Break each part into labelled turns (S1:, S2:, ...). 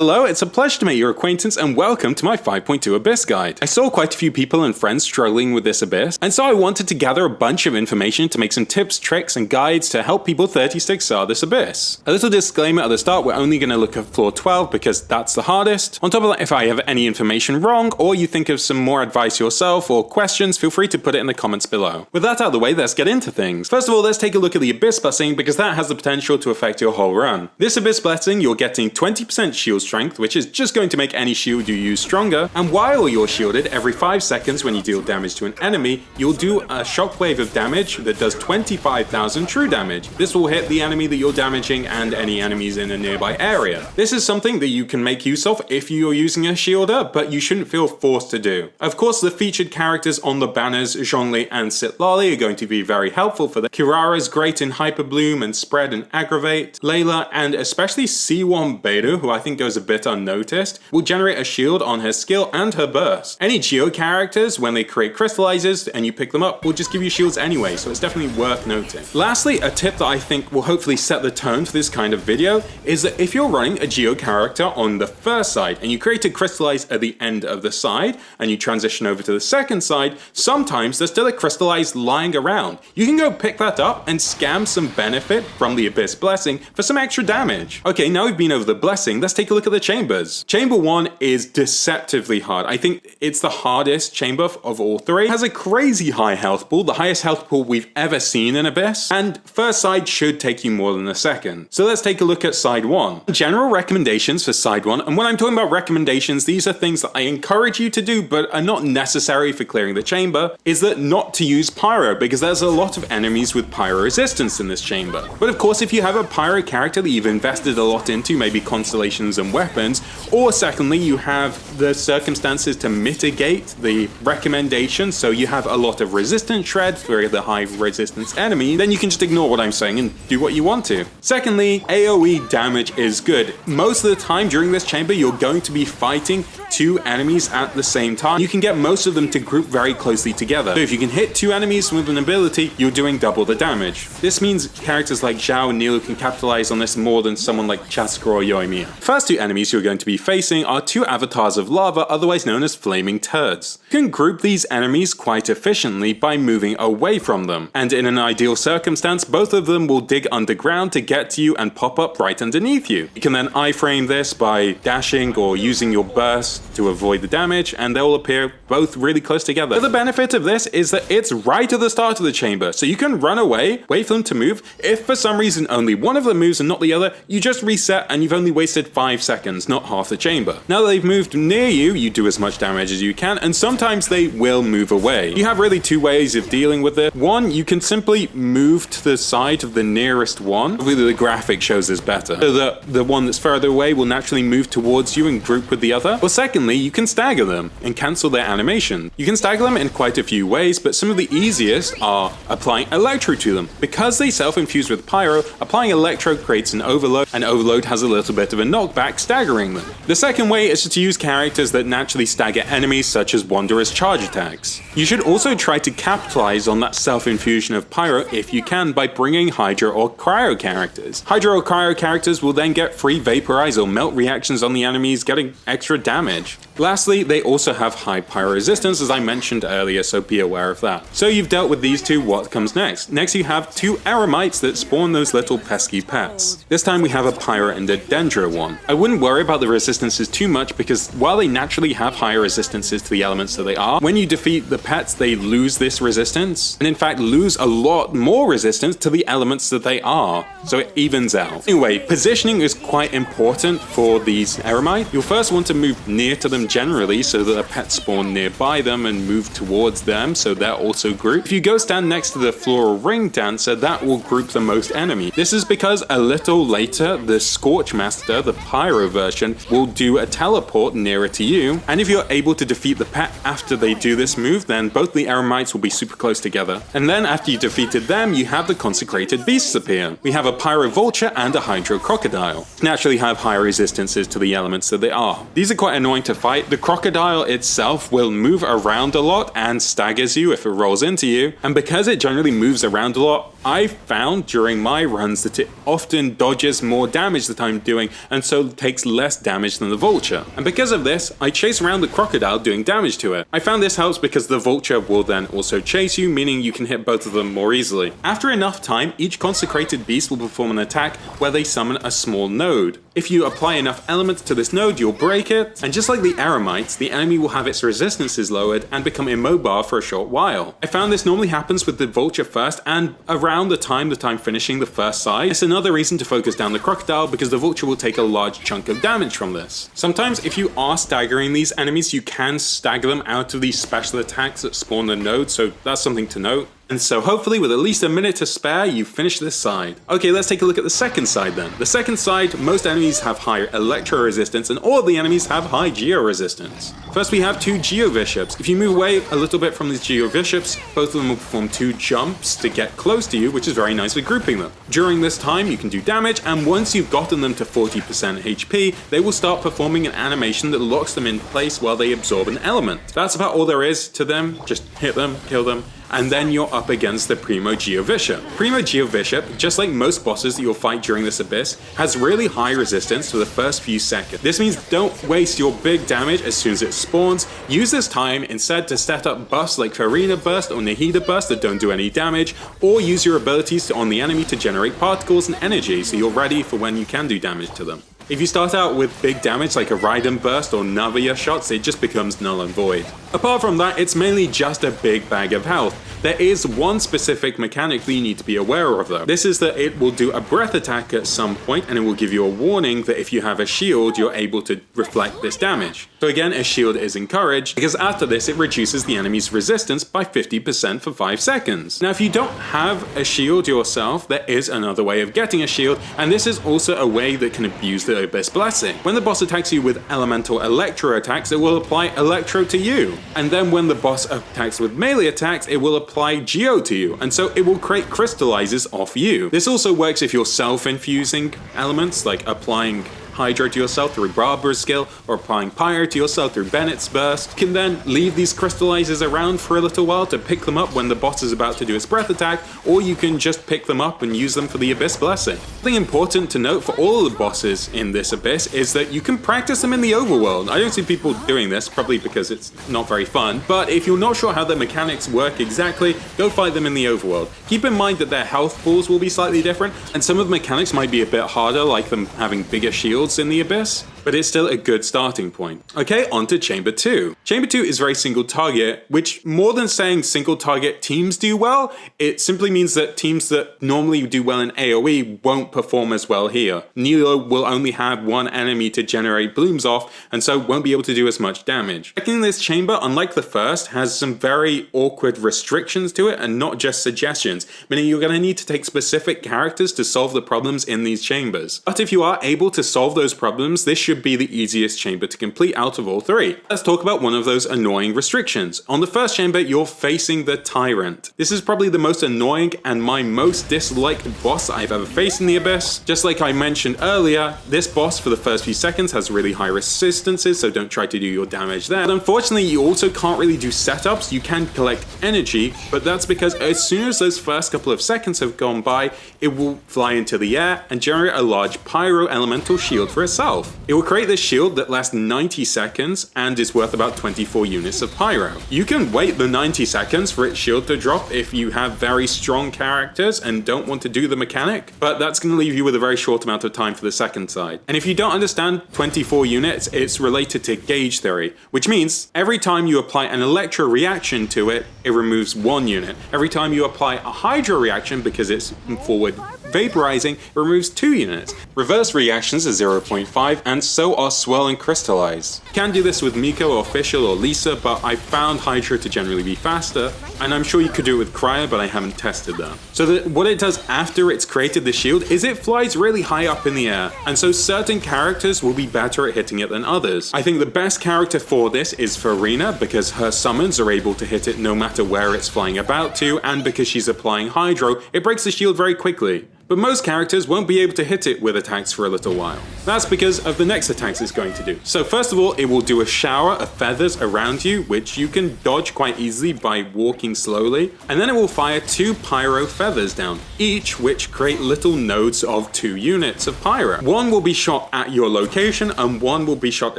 S1: Hello, it's a pleasure to make your acquaintance and welcome to my 5.2 Abyss guide. I saw quite a few people and friends struggling with this Abyss, and so I wanted to gather a bunch of information to make some tips, tricks, and guides to help people 36 star this Abyss. A little disclaimer at the start, we're only going to look at floor 12 because that's the hardest. On top of that, if I have any information wrong, or you think of some more advice yourself or questions, feel free to put it in the comments below. With that out of the way, let's get into things. First of all, let's take a look at the Abyss Blessing because that has the potential to affect your whole run. This Abyss Blessing, you're getting 20% shield strength, which is just going to make any shield you use stronger, and while you're shielded, every 5 seconds when you deal damage to an enemy, you'll do a shockwave of damage that does 25,000 true damage. This will hit the enemy that you're damaging and any enemies in a nearby area. This is something that you can make use of if you're using a shielder, but you shouldn't feel forced to do. Of course, the featured characters on the banners, Zhongli and Citlali, are going to be very helpful for that. Kirara's great in Hyper Bloom and Spread and Aggravate. Layla, and especially C1 Beta, who I think goes a bit unnoticed, will generate a shield on her skill and her burst. Any Geo characters, when they create crystallizers and you pick them up, will just give you shields anyway, so it's definitely worth noting. Lastly, a tip that I think will hopefully set the tone for this kind of video is that if you're running a Geo character on the first side and you create a crystallize at the end of the side and you transition over to the second side, sometimes there's still a crystallize lying around. You can go pick that up and scam some benefit from the Abyss Blessing for some extra damage. Okay, now we've been over the blessing, let's take a look at the chambers. Chamber 1 is deceptively hard. I think it's the hardest chamber of all three. It has a crazy high health pool, the highest health pool we've ever seen in Abyss, and first side should take you more than a second. So let's take a look at side 1. General recommendations for side 1, and when I'm talking about recommendations, these are things that I encourage you to do but are not necessary for clearing the chamber, is that not to use pyro, because there's a lot of enemies with pyro resistance in this chamber. But of course, if you have a pyro character that you've invested a lot into, maybe constellations and weapons, or secondly, you have the circumstances to mitigate the recommendation, so you have a lot of resistant shred for the high resistance enemy, then you can just ignore what I'm saying and do what you want to. Secondly, AoE damage is good. Most of the time during this chamber, you're going to be fighting 2 enemies at the same time. You can get most of them to group very closely together. So if you can hit 2 enemies with an ability, you're doing double the damage. This means characters like Zhao and Nilo can capitalize on this more than someone like Chasker or Yoimiya. First 2 enemies you're going to be facing are 2 avatars of lava, otherwise known as flaming turds. You can group these enemies quite efficiently by moving away from them, and in an ideal circumstance, both of them will dig underground to get to you and pop up right underneath you. You can then iframe this by dashing or using your burst to avoid the damage, and they will appear both really close together. But the benefit of this is that it's right at the start of the chamber, so you can run away, wait for them to move. If for some reason only one of them moves and not the other, you just reset and you've only wasted 5 seconds, not half the chamber. Now that they've moved near you, you do as much damage as you can, and sometimes they will move away. You have really 2 ways of dealing with it. One, you can simply move to the side of the nearest one. Really, the graphic shows this better, so that the one that's further away will naturally move towards you and group with the other. Or secondly, you can stagger them and cancel their animation. You can stagger them in quite a few ways, but some of the easiest are applying Electro to them. Because they self-infuse with Pyro, applying Electro creates an overload, and overload has a little bit of a knockback, staggering them. The second way is to use characters that naturally stagger enemies, such as Wanderer's charge attacks. You should also try to capitalize on that self-infusion of Pyro if you can by bringing Hydra or Cryo characters. Hydra or Cryo characters will then get free vaporize or melt reactions on the enemies, getting extra damage. Lastly, they also have high pyro resistance, as I mentioned earlier, so be aware of that. So you've dealt with these 2, what comes next? Next you have 2 Eremites that spawn those little pesky pets. This time we have a Pyro and a Dendro one. I wouldn't worry about the resistances too much because while they naturally have higher resistances to the elements that they are, when you defeat the pets they lose this resistance, and in fact lose a lot more resistance to the elements that they are, so it evens out. Anyway, positioning is quite important for these Eremite. You'll first want to move near to them generally so that the pets spawn nearby them and move towards them so they're also grouped. If you go stand next to the Floral Ring Dancer, that will group the most enemies. This is because a little later the Scorch Master, the Pyro version, will do a teleport nearer to you, and if you're able to defeat the pet after they do this move, then both the Eremites will be super close together. And then after you defeated them, you have the Consecrated Beasts appear. We have a Pyro Vulture and a Hydro Crocodile. Naturally have high resistances to the elements that they are. These are quite annoying to fight. The Crocodile itself will move around a lot and staggers you if it rolls into you, and because it generally moves around a lot, I found during my runs that it often dodges more damage that I'm doing and so takes less damage than the vulture. And because of this, I chase around the crocodile doing damage to it. I found this helps because the vulture will then also chase you, meaning you can hit both of them more easily. After enough time, each consecrated beast will perform an attack where they summon a small node. If you apply enough elements to this node, you'll break it, and just like the Eremites, the enemy will have its resistances lowered and become immobile for a short while. I found this normally happens with the vulture first and around the time that I'm finishing the first side. It's another reason to focus down the crocodile because the vulture will take a large chunk of damage from this. Sometimes if you are staggering these enemies, you can stagger them out of these special attacks that spawn the node, so that's something to note. And so hopefully with at least a minute to spare, you finish this side. Okay, let's take a look at the second side then. The second side, most enemies have higher electro resistance and all of the enemies have high geo resistance. First we have 2 geo bishops. If you move away a little bit from these geo bishops, both of them will perform 2 jumps to get close to you, which is very nice for grouping them. During this time you can do damage, and once you've gotten them to 40% HP, they will start performing an animation that locks them in place while they absorb an element. That's about all there is to them. Just hit them, kill them, and then you're up against the Primo Geo Bishop. Primo Geo Bishop, just like most bosses that you'll fight during this abyss, has really high resistance for the first few seconds. This means don't waste your big damage as soon as it spawns. Use this time instead to set up buffs like Farina Burst or Nahida Burst that don't do any damage, or use your abilities on the enemy to generate particles and energy so you're ready for when you can do damage to them. If you start out with big damage like a Raiden Burst or Navia shots, it just becomes null and void. Apart from that, it's mainly just a big bag of health. There is one specific mechanic that you need to be aware of though. This is that it will do a breath attack at some point and it will give you a warning that if you have a shield, you're able to reflect this damage. So again, a shield is encouraged because after this, it reduces the enemy's resistance by 50% for 5 seconds. Now, if you don't have a shield yourself, there is another way of getting a shield, and this is also a way that can abuse the Abyss Blessing. When the boss attacks you with elemental electro attacks, it will apply electro to you. And then when the boss attacks with melee attacks, it will apply geo to you, and so it will create crystallizers off you. This also works if you're self-infusing elements, like applying Hydro to yourself through Barbara's skill, or applying Pyro to yourself through Bennett's burst. You can then leave these crystallizers around for a little while to pick them up when the boss is about to do its breath attack, or you can just pick them up and use them for the Abyss Blessing. Something important to note for all of the bosses in this Abyss is that you can practice them in the overworld. I don't see people doing this, probably because it's not very fun, but if you're not sure how the mechanics work exactly, go fight them in the overworld. Keep in mind that their health pools will be slightly different, and some of the mechanics might be a bit harder, like them having bigger shields in the Abyss, but it's still a good starting point. Okay, on to Chamber 2. Chamber 2 is very single target, which more than saying single target teams do well, it simply means that teams that normally do well in AoE won't perform as well here. Nilo will only have one enemy to generate blooms off, and so won't be able to do as much damage. Second, this chamber, unlike the first, has some very awkward restrictions to it and not just suggestions, meaning you're going to need to take specific characters to solve the problems in these chambers. But if you are able to solve those problems, this should be the easiest chamber to complete out of all 3. Let's talk about one of those annoying restrictions. On the first chamber, you're facing the Tyrant. This is probably the most annoying and my most disliked boss I've ever faced in the Abyss. Just like I mentioned earlier, this boss for the first few seconds has really high resistances, so don't try to do your damage there. But unfortunately, you also can't really do setups. You can collect energy, but that's because as soon as those first couple of seconds have gone by, it will fly into the air and generate a large pyro elemental shield for itself. It will create this shield that lasts 90 seconds and is worth about 24 units of pyro. You can wait the 90 seconds for its shield to drop if you have very strong characters and don't want to do the mechanic, but that's going to leave you with a very short amount of time for the second side. And if you don't understand 24 units, it's related to gauge theory, which means every time you apply an electro reaction to it, it removes 1 unit. Every time you apply a hydro reaction, because it's forward vaporizing, it removes 2 units. Reverse reactions are 0.5, and so are swirl and crystallize. You can do this with Miko or Fischl or Lisa, but I found Hydro to generally be faster, and I'm sure you could do it with Cryo, but I haven't tested that. So what it does after it's created the shield is it flies really high up in the air, and so certain characters will be better at hitting it than others. I think the best character for this is Farina, because her summons are able to hit it no matter where it's flying about to, and because she's applying Hydro, it breaks the shield very quickly. but most characters won't be able to hit it with attacks for a little while. That's because of the next attacks it's going to do. So first of all, it will do a shower of feathers around you, which you can dodge quite easily by walking slowly, and then it will fire 2 pyro feathers down, each which create little nodes of 2 units of pyro. One will be shot at your location and one will be shot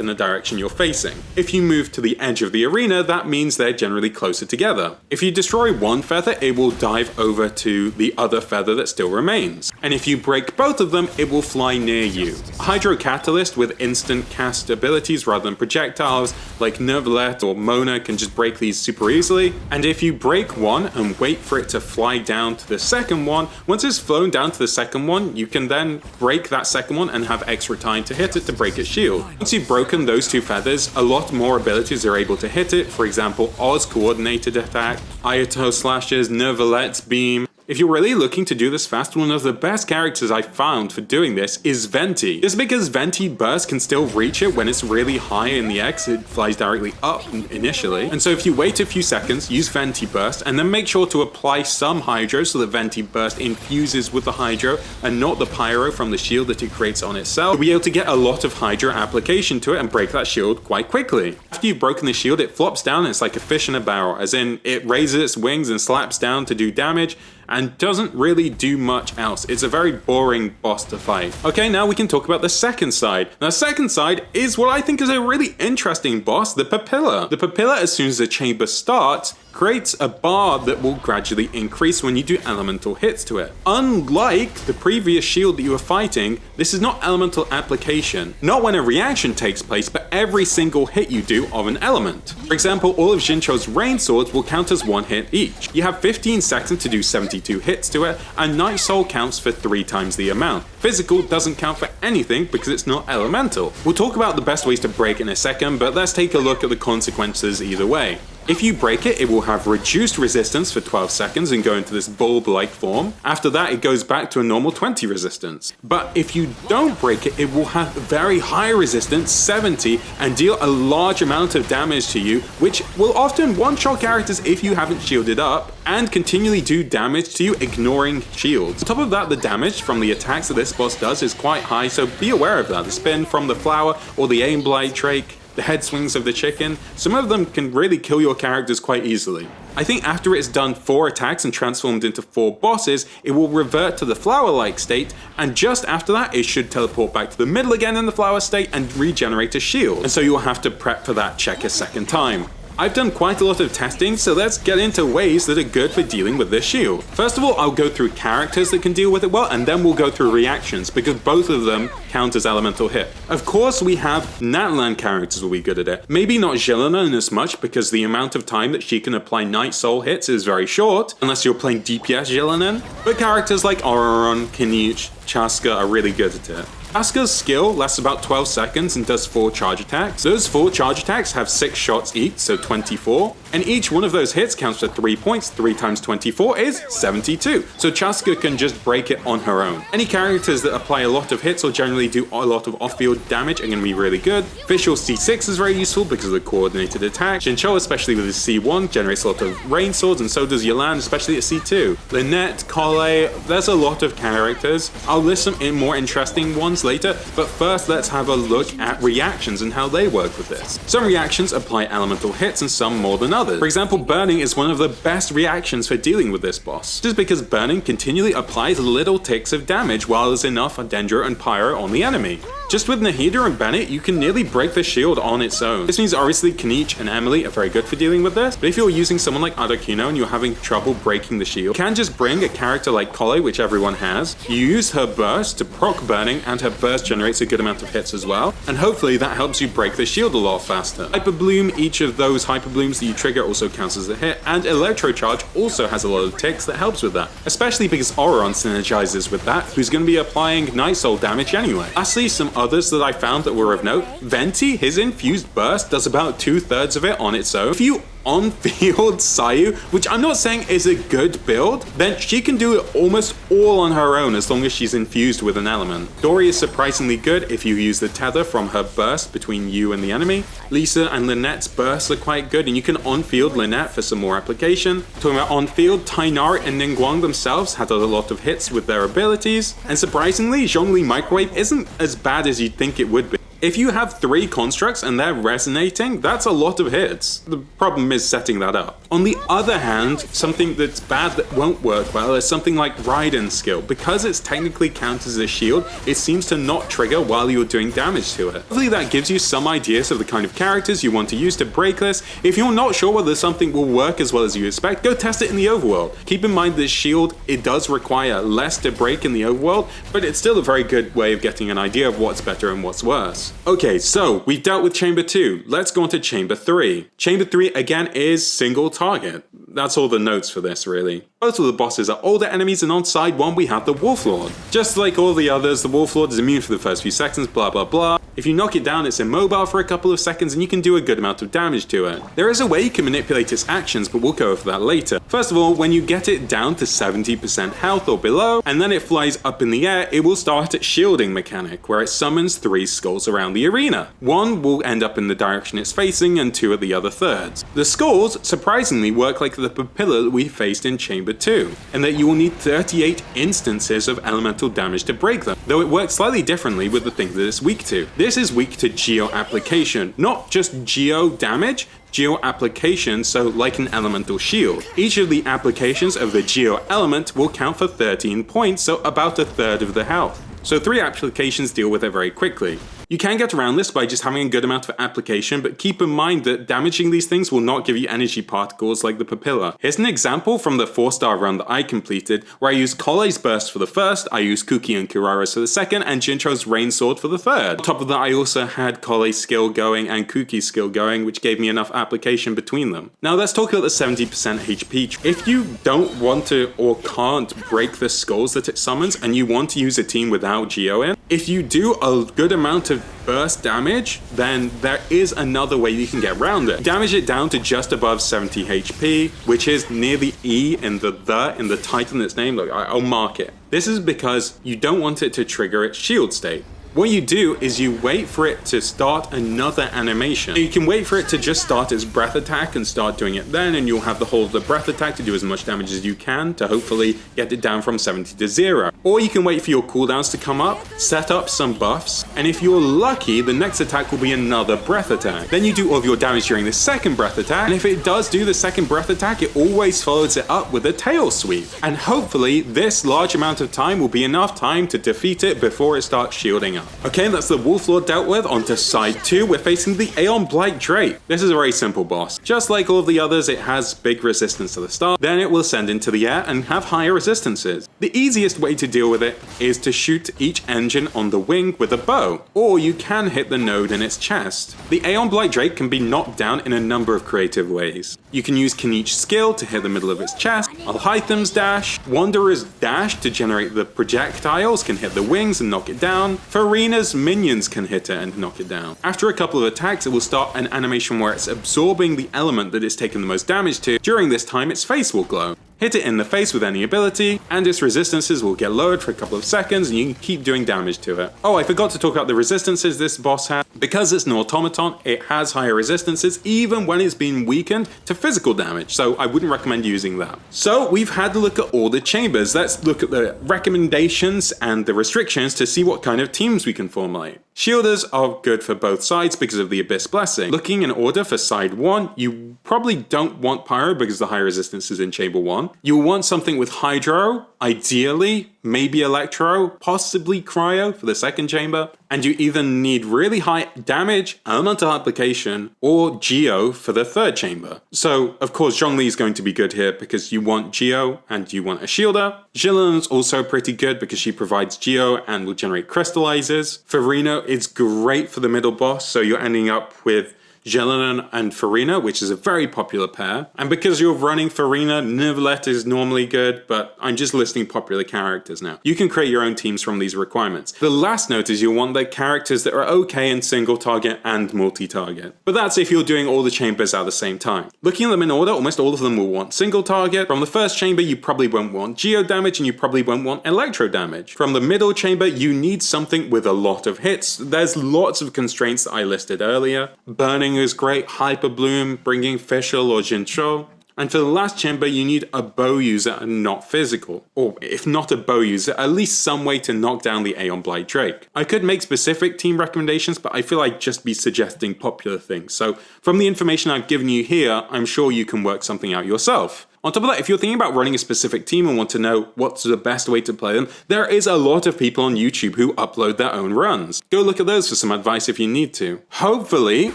S1: in the direction you're facing. If you move to the edge of the arena, that means they're generally closer together. If you destroy one feather, it will dive over to the other feather that still remains. And if you break both of them, it will fly near you. Hydro Catalyst with instant cast abilities rather than projectiles, like Nervalet or Mona, can just break these super easily. And if you break one and wait for it to fly down to the second one, once it's flown down to the second one, you can then break that second one and have extra time to hit it to break its shield. Once you've broken those 2 feathers, a lot more abilities are able to hit it. For example, Oz Coordinated Attack, Ayato Slashes, Nervalet's Beam. If you're really looking to do this fast, one of the best characters I found for doing this is Venti. Just because Venti Burst can still reach it when it's really high in the X, it flies directly up initially. And so if you wait a few seconds, use Venti Burst, and then make sure to apply some Hydro so that Venti Burst infuses with the Hydro and not the Pyro from the shield that it creates on itself, you'll be able to get a lot of Hydro application to it and break that shield quite quickly. After you've broken the shield, it flops down and it's like a fish in a barrel, as in it raises its wings and slaps down to do damage, and doesn't really do much else. It's a very boring boss to fight. Okay, now we can talk about the second side. Now, the second side is what I think is a really interesting boss, the Papilla. The Papilla, as soon as the chamber starts, creates a bar that will gradually increase when you do elemental hits to it. Unlike the previous shield that you were fighting, this is not elemental application. Not when a reaction takes place, but every single hit you do of an element. For example, all of Jincho's rain swords will count as 1 hit each. You have 15 seconds to do 72 hits to it, and Night Soul counts for 3 times the amount. Physical doesn't count for anything because it's not elemental. We'll talk about the best ways to break it in a second, but let's take a look at the consequences either way. If you break it, it will have reduced resistance for 12 seconds and go into this bulb-like form. After that, it goes back to a normal 20 resistance. But if you don't break it, it will have very high resistance, 70, and deal a large amount of damage to you, which will often one-shot characters if you haven't shielded up, and continually do damage to you, ignoring shields. On top of that, the damage from the attacks that this boss does is quite high, so be aware of that. The spin from the flower or the aim blade drake, the head swings of the chicken, some of them can really kill your characters quite easily. I think after it's done 4 attacks and transformed into 4 bosses, it will revert to the flower-like state, and just after that it should teleport back to the middle again in the flower state and regenerate a shield. And so you'll have to prep for that check a second time. I've done quite a lot of testing, so let's get into ways that are good for dealing with this shield. First of all, I'll go through characters that can deal with it well, and then we'll go through reactions, because both of them count as elemental hit. Of course, we have Natlan characters will be good at it. Maybe not Jelanan as much, because the amount of time that she can apply Night Soul hits is very short, unless you're playing DPS Jelanan. But characters like Auroron, Kinich, Chaska are really good at it. Chaska's skill lasts about 12 seconds and does 4 charge attacks. Those 4 charge attacks have 6 shots each, so 24, and each one of those hits counts for 3 points. 3 times 24 is 72, so Chaska can just break it on her own. Any characters that apply a lot of hits or generally do a lot of off-field damage are going to be really good. Fischl C6 is very useful because of the coordinated attack. Jincho, especially with his C1, generates a lot of rain swords, and so does Yelan, especially at C2. Lynette, Collei, there's a lot of characters. I'll list some more interesting ones later, but first let's have a look at reactions and how they work with this. Some reactions apply elemental hits and some more than others. For example, burning is one of the best reactions for dealing with this boss. Just because burning continually applies little ticks of damage while there's enough Dendro and Pyro on the enemy. Just with Nahida and Bennett, you can nearly break the shield on its own. This means obviously Kinich and Emily are very good for dealing with this, but if you're using someone like Adokino and you're having trouble breaking the shield, you can just bring a character like Collei, which everyone has. You use her burst to proc burning, and her burst generates a good amount of hits as well, and hopefully that helps you break the shield a lot faster. Hyper Bloom, each of those Hyper Blooms that you trigger also counts as a hit, and Electro Charge also has a lot of ticks that helps with that, especially because Auroron synergizes with that, who's going to be applying Night Soul damage anyway. Lastly, some others that I found that were of note. Venti, his infused burst does about 2/3 of it on its own. If you on-field Sayu, which I'm not saying is a good build, then she can do it almost all on her own as long as she's infused with an element. Dory is surprisingly good if you use the tether from her burst between you and the enemy. Lisa and Lynette's bursts are quite good, and you can on-field Lynette for some more application. Talking about on-field, Tainari and Ningguang themselves had a lot of hits with their abilities, and surprisingly, Zhongli Microwave isn't as bad as you'd think it would be. If you have 3 constructs and they're resonating, that's a lot of hits. The problem is setting that up. On the other hand, something that's bad that won't work well is something like Raiden's skill. Because it's technically counted as a shield, it seems to not trigger while you're doing damage to it. Hopefully that gives you some ideas of the kind of characters you want to use to break this. If you're not sure whether something will work as well as you expect, go test it in the overworld. Keep in mind this shield, it does require less to break in the overworld, but it's still a very good way of getting an idea of what's better and what's worse. Okay, so we've dealt with Chamber 2. Let's go on to Chamber 3. Chamber 3 again is single target. That's all the notes for this really. Both of the bosses are older enemies, and on side 1 we have the Wolf Lord. Just like all the others, the Wolf Lord is immune for the first few seconds, blah blah blah. If you knock it down, it's immobile for a couple of seconds and you can do a good amount of damage to it. There is a way you can manipulate its actions, but we'll go over that later. First of all, when you get it down to 70% health or below, and then it flies up in the air, it will start its shielding mechanic, where it summons 3 skulls around the arena. 1 will end up in the direction it's facing, and 2 at the other thirds. The skulls, surprisingly, work like the papilla that we faced in Chamber 2, and that you will need 38 instances of elemental damage to break them, though it works slightly differently with the thing that it's weak to. This is weak to geo application, not just geo damage, geo application, so like an elemental shield. Each of the applications of the geo element will count for 13 points, so about a third of the health. So 3 applications deal with it very quickly. You can get around this by just having a good amount of application, but keep in mind that damaging these things will not give you energy particles like the papilla. Here's an example from the 4-star run that I completed, where I used Kolei's burst for the first, I used Kuki and Kirara's for the second, and Jincho's rain sword for the third. On top of that, I also had Kolei's skill going and Kuki's skill going, which gave me enough application between them. Now let's talk about the 70% HP. If you don't want to or can't break the skulls that it summons, and you want to use a team without Geo in, if you do a good amount of burst damage, then there is another way you can get around it. Damage it down to just above 70 HP, which is near the E in the title in its name. Look, I'll mark it. This is because you don't want it to trigger its shield state. What you do is you wait for it to start another animation. You can wait for it to just start its breath attack and start doing it then, and you'll have the whole of the breath attack to do as much damage as you can to hopefully get it down from 70 to 0. Or you can wait for your cooldowns to come up, set up some buffs, and if you're lucky, the next attack will be another breath attack. Then you do all of your damage during the second breath attack, and if it does do the second breath attack, it always follows it up with a tail sweep. And hopefully, this large amount of time will be enough time to defeat it before it starts shielding up. Okay, that's the Wolf Lord dealt with. Onto side 2, we're facing the Aeon Blight Drake. This is a very simple boss. Just like all of the others, it has big resistance to the start, then it will ascend into the air and have higher resistances. The easiest way to deal with it is to shoot each engine on the wing with a bow, or you can hit the node in its chest. The Aeon Blight Drake can be knocked down in a number of creative ways. You can use Kenich's skill to hit the middle of its chest, Alhaitham's dash, Wanderer's dash to generate the projectiles can hit the wings and knock it down, Farina's minions can hit it and knock it down. After a couple of attacks, it will start an animation where it's absorbing the element that it's taken the most damage to. During this time, its face will glow. Hit it in the face with any ability, and its resistances will get lowered for a couple of seconds, and you can keep doing damage to it. Oh, I forgot to talk about the resistances this boss has. Because it's an automaton, it has higher resistances, even when it's been weakened to physical damage, so I wouldn't recommend using that. So we've had a look at all the chambers. Let's look at the recommendations and the restrictions to see what kind of teams we can formulate. Shielders are good for both sides because of the Abyss Blessing. Looking in order for side 1, you probably don't want Pyro because the high resistance is in chamber 1. You'll want something with Hydro, ideally, maybe Electro, possibly Cryo for the second chamber. And you either need really high damage, elemental application, or Geo for the third chamber. So, of course, Zhongli is going to be good here because you want Geo and you want a shielder. Jillian's also pretty good because she provides Geo and will generate crystallizers. Farina is great for the middle boss, so you're ending up with Jelanin and Farina, which is a very popular pair. And because you're running Farina, Nivelette is normally good, but I'm just listing popular characters now. You can create your own teams from these requirements. The last note is you'll want the characters that are okay in single target and multi-target. But that's if you're doing all the chambers at the same time. Looking at them in order, almost all of them will want single target. From the first chamber, you probably won't want geo damage and you probably won't want electro damage. From the middle chamber, you need something with a lot of hits. There's lots of constraints that I listed earlier. Burning is great, Hyper Bloom, bringing Fischl or Jinchou. And for the last chamber, you need a bow user and not physical. Or if not a bow user, at least some way to knock down the Aeon Blight Drake. I could make specific team recommendations, but I feel I'd just be suggesting popular things. So from the information I've given you here, I'm sure you can work something out yourself. On top of that, if you're thinking about running a specific team and want to know what's the best way to play them, there is a lot of people on YouTube who upload their own runs. Go look at those for some advice if you need to. Hopefully,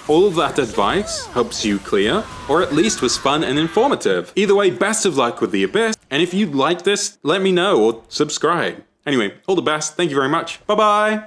S1: all of that advice helps you clear, or at least was fun and informative. Either way, best of luck with the Abyss, and if you like this, let me know or subscribe. Anyway, all the best, thank you very much, bye bye!